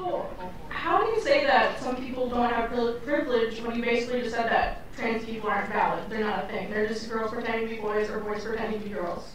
So, how do you say that some people don't have privilege when you basically just said that trans people aren't valid? They're not a thing. They're just girls pretending to be boys or boys pretending to be girls.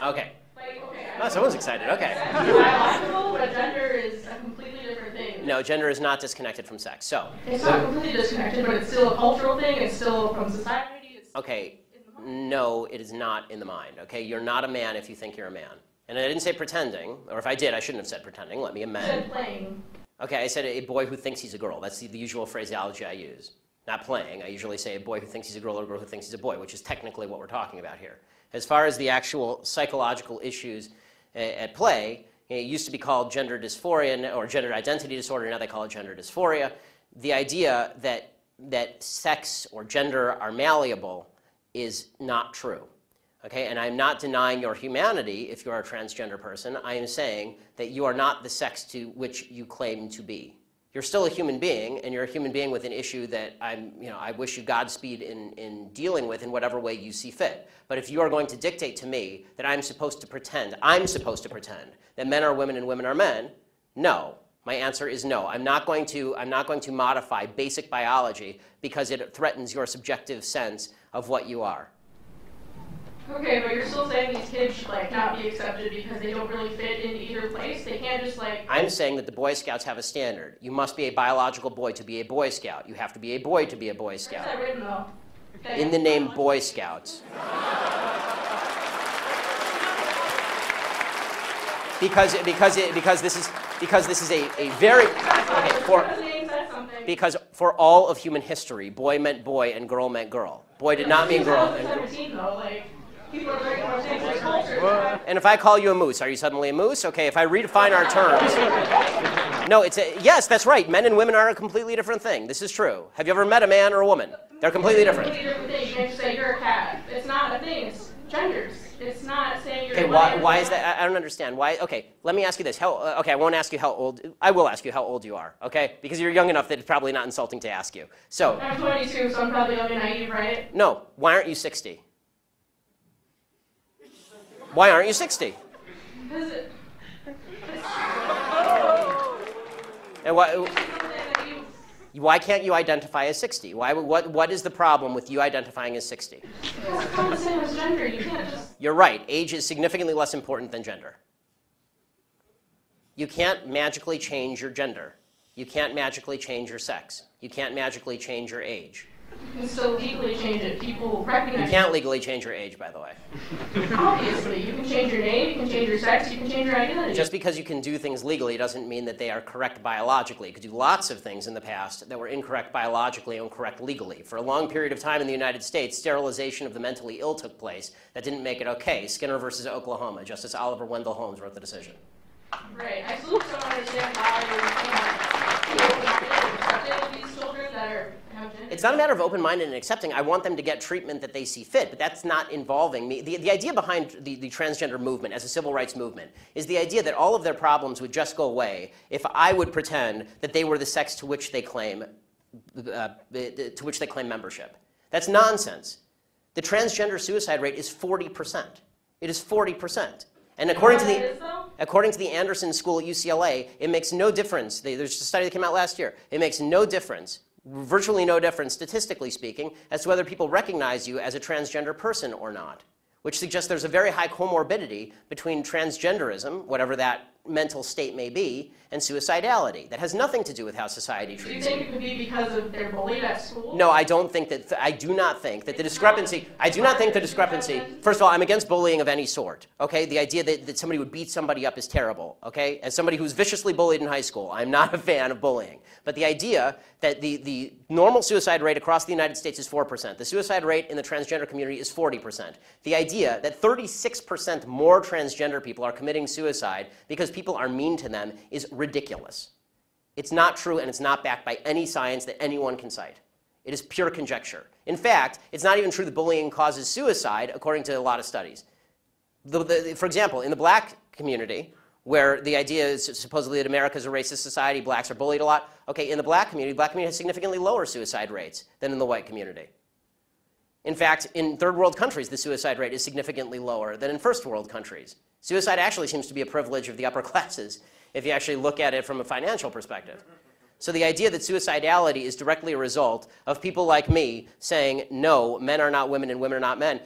Okay. Like, okay. Oh, someone's excited. Okay. It's biological, but gender is a completely different thing. No, gender is not disconnected from sex. So. It's not completely disconnected, but it's still a cultural thing. It's still from society. It's okay. No, it is not in the mind. Okay. You're not a man if you think you're a man. And I didn't say pretending, or if I did, I shouldn't have said pretending. Let me amend. You said playing. Okay, I said a boy who thinks he's a girl. That's the usual phraseology I use. Not playing. I usually say a boy who thinks he's a girl or a girl who thinks he's a boy, which is technically what we're talking about here. As far as the actual psychological issues at play, it used to be called gender dysphoria or gender identity disorder. Now they call it gender dysphoria. The idea that sex or gender are malleable is not true. Okay, and I'm not denying your humanity if you're a transgender person. I am saying that you are not the sex to which you claim to be. You're still a human being, and you're a human being with an issue that I wish you Godspeed in dealing with in whatever way you see fit. But if you are going to dictate to me that I'm supposed to pretend that men are women and women are men, no. My answer is no. I'm not going to modify basic biology because it threatens your subjective sense of what you are. Okay, but you're still saying these kids should not be accepted because they don't really fit in either place? They can't just I'm saying that the Boy Scouts have a standard. You must be a biological boy to be a Boy Scout. You have to be a boy to be a Boy Scout. Where's that written, though? Okay. In the name Boy Scouts. Because this is a very because for all of human history, boy meant boy and girl meant girl. Boy did not mean girl. And if I call you a moose, are you suddenly a moose? Okay, if I redefine our terms. No, yes, that's right. Men and women are a completely different thing. This is true. Have you ever met a man or a woman? They're completely different. It's a completely different thing. You can't just say you're a cat. It's not a thing. It's genders. It's not saying you're. Okay, why is that? I don't understand. Why? Okay, let me ask you this. Okay, I won't ask you how old. I will ask you how old you are. Okay, because you're young enough that it's probably not insulting to ask you. So. I'm 22, so I'm probably young and naive, right? No. Why aren't you 60? Why aren't you 60? Because it. And why can't you identify as 60? What is the problem with you identifying as 60? It's not the same as gender. You can't just. You're right. Age is significantly less important than gender. You can't magically change your gender. You can't magically change your sex. You can't magically change your age. You can still legally change it. People recognize. You can't legally change your age, by the way. Obviously, you can change your name, you can change your sex, you can change your identity. Just because you can do things legally doesn't mean that they are correct biologically. You could do lots of things in the past that were incorrect biologically and correct legally. For a long period of time in the United States, sterilization of the mentally ill took place. That didn't make it okay. Skinner versus Oklahoma. Justice Oliver Wendell Holmes wrote the decision. Right. I still don't understand why you're accepting these children that are. It's not a matter of open-minded and accepting. I want them to get treatment that they see fit, but that's not involving me. The idea behind the transgender movement as a civil rights movement is the idea that all of their problems would just go away if I would pretend that they were the sex to which they claim membership. That's nonsense. The transgender suicide rate is 40%. It is 40%. And according to the Anderson School at UCLA, it makes no difference. There's a study that came out last year. It makes no difference. Virtually no difference, statistically speaking, as to whether people recognize you as a transgender person or not, which suggests there's a very high comorbidity between transgenderism, whatever that mental state may be, and suicidality. That has nothing to do with how society treats you. Do you think it could be because of they're bullied at school? No, I don't think that. I do not think that the discrepancy. I do not think the discrepancy. First of all, I'm against bullying of any sort. Okay, the idea that somebody would beat somebody up is terrible. Okay, as somebody who's viciously bullied in high school, I'm not a fan of bullying. But the idea that the normal suicide rate across the United States is 4%. The suicide rate in the transgender community is 40%. The idea that 36% more transgender people are committing suicide because people are mean to them is ridiculous. It's not true, and it's not backed by any science that anyone can cite. It is pure conjecture. In fact, it's not even true that bullying causes suicide, according to a lot of studies. For example, in the black community, where the idea is supposedly that America is a racist society, blacks are bullied a lot. Okay, in the black community has significantly lower suicide rates than in the white community. In fact, in third world countries, the suicide rate is significantly lower than in first world countries. Suicide actually seems to be a privilege of the upper classes if you actually look at it from a financial perspective. So the idea that suicidality is directly a result of people like me saying, no, men are not women and women are not men,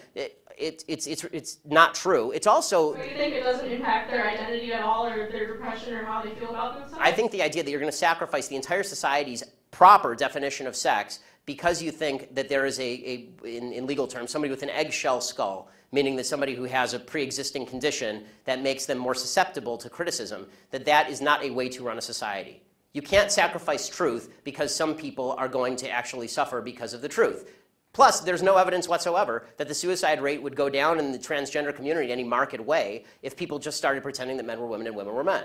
it's not true. It's also... So you think it doesn't impact their identity at all, or their depression, or how they feel about themselves? I think the idea that you're going to sacrifice the entire society's proper definition of sex because you think that there is in legal terms, somebody with an eggshell skull, meaning that somebody who has a pre-existing condition that makes them more susceptible to criticism, that is not a way to run a society. You can't sacrifice truth because some people are going to actually suffer because of the truth. Plus, there's no evidence whatsoever that the suicide rate would go down in the transgender community in any marked way if people just started pretending that men were women and women were men.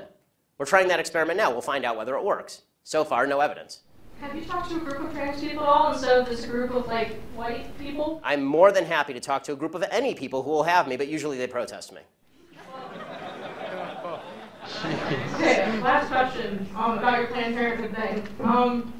We're trying that experiment now. We'll find out whether it works. So far, no evidence. Have you talked to a group of trans people at all instead of this group of, like, white people? I'm more than happy to talk to a group of any people who will have me, but usually they protest me. Okay, last question about your Planned Parenthood thing.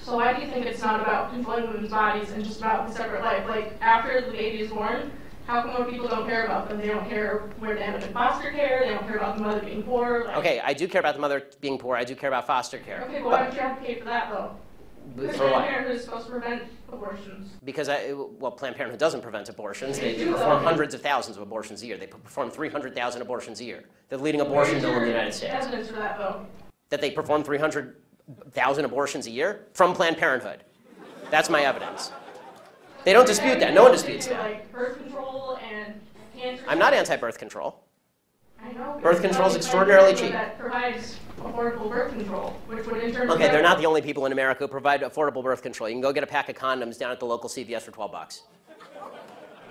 So why do you think it's not about controlling women's bodies and just about the separate life? Like, after the baby is born, how come when people don't care about them? They don't care where they end up in foster care, they don't care about the mother being poor? Like... Okay, I do care about the mother being poor, I do care about foster care. Okay, but why don't you advocate for that, though? Because Planned Parenthood is supposed to prevent abortions. Because, Planned Parenthood doesn't prevent abortions. They perform hundreds of thousands of abortions a year. They perform 300,000 abortions a year. They're the leading abortion bill in the United States. Evidence for that, though? That they perform 300,000 abortions a year from Planned Parenthood. That's my evidence. They don't dispute that. No one disputes that. Like birth control and cancer. I'm not anti-birth control. I know. Birth control is extraordinarily cheap. That provides affordable birth control, which would in turn... Okay, they're not the only people in America who provide affordable birth control. You can go get a pack of condoms down at the local CVS for $12.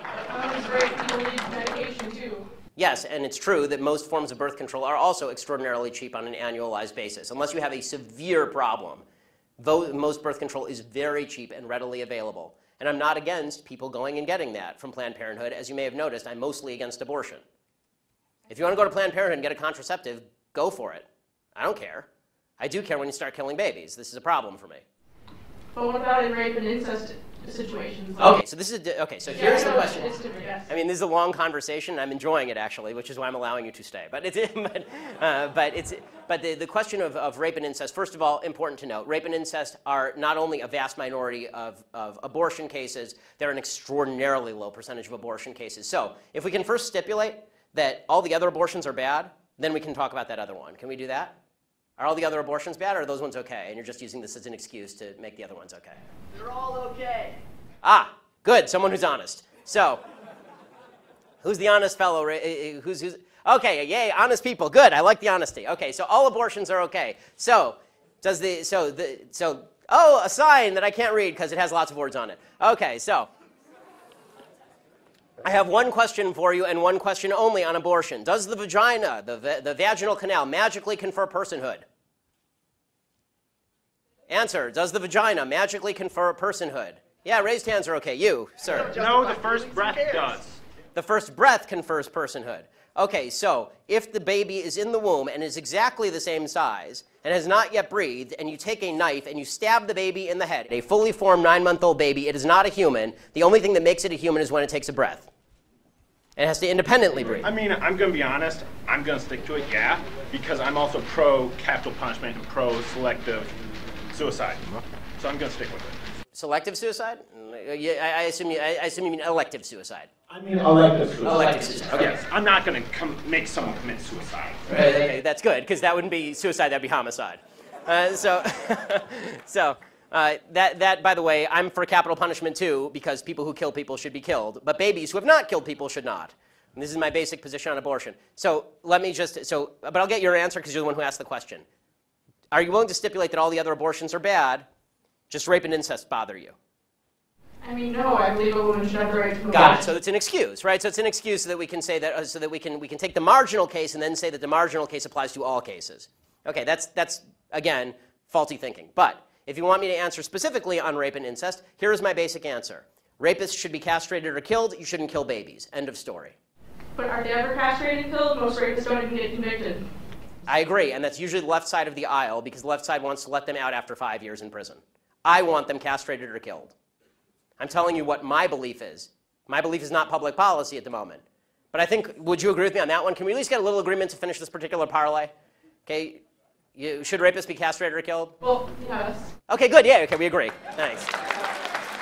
Condoms great. People need medication too. Yes, and it's true that most forms of birth control are also extraordinarily cheap on an annualized basis. Unless you have a severe problem, most birth control is very cheap and readily available. And I'm not against people going and getting that from Planned Parenthood. As you may have noticed, I'm mostly against abortion. If you want to go to Planned Parenthood and get a contraceptive, go for it. I don't care. I do care when you start killing babies. This is a problem for me. But what about in rape and incest situations? Okay, so this is so here's the question. Yes. I mean, this is a long conversation. I'm enjoying it actually, which is why I'm allowing you to stay. But the question of rape and incest. First of all, important to note, rape and incest are not only a vast minority of abortion cases. They're an extraordinarily low percentage of abortion cases. So if we can first stipulate that all the other abortions are bad, then we can talk about that other one. Can we do that? Are all the other abortions bad, or are those ones okay? And you're just using this as an excuse to make the other ones okay. They're all okay. Ah, good. Someone who's honest. So, who's the honest fellow? Who's okay? Yay, honest people. Good. I like the honesty. Okay, so all abortions are okay. So, a sign that I can't read because it has lots of words on it. Okay, so I have one question for you and one question only on abortion. Does the vagina, the vaginal canal, magically confer personhood? Answer, does the vagina magically confer personhood? Yeah, raised hands are okay. You, sir. No, the first breath does. The first breath confers personhood. Okay, so if the baby is in the womb and is exactly the same size and has not yet breathed, and you take a knife and you stab the baby in the head, a fully formed 9-month-old baby, it is not a human. The only thing that makes it a human is when it takes a breath. It has to independently breathe. I mean, I'm going to be honest. I'm going to stick to it, yeah, because I'm also pro-capital punishment and pro-selective suicide. So I'm going to stick with it. Selective suicide? Yeah, I assume you mean elective suicide. I mean elective suicide. Elective suicide. Okay. Yes, I'm not going to make someone commit suicide. Right, okay, that's good, because that wouldn't be suicide, that'd be homicide. That, by the way, I'm for capital punishment too, because people who kill people should be killed, but babies who have not killed people should not. And this is my basic position on abortion. So let me just, but I'll get your answer because you're the one who asked the question. Are you willing to stipulate that all the other abortions are bad? Just rape and incest bother you? I mean, no, I believe a woman should have the right to abortion. Got it. So it's an excuse, right? So it's an excuse so that we can say that, so that we can take the marginal case and then say that the marginal case applies to all cases. Okay, that's again, faulty thinking. But if you want me to answer specifically on rape and incest, here is my basic answer. Rapists should be castrated or killed. You shouldn't kill babies. End of story. But are they ever castrated and killed? Most rapists don't even get convicted. I agree, and that's usually the left side of the aisle because the left side wants to let them out after 5 years in prison. I want them castrated or killed. I'm telling you what my belief is. My belief is not public policy at the moment. But I think, would you agree with me on that one? Can we at least get a little agreement to finish this particular parlay? Okay, should rapists be castrated or killed? Well, yes. Okay, good. Yeah. Okay, we agree. Thanks.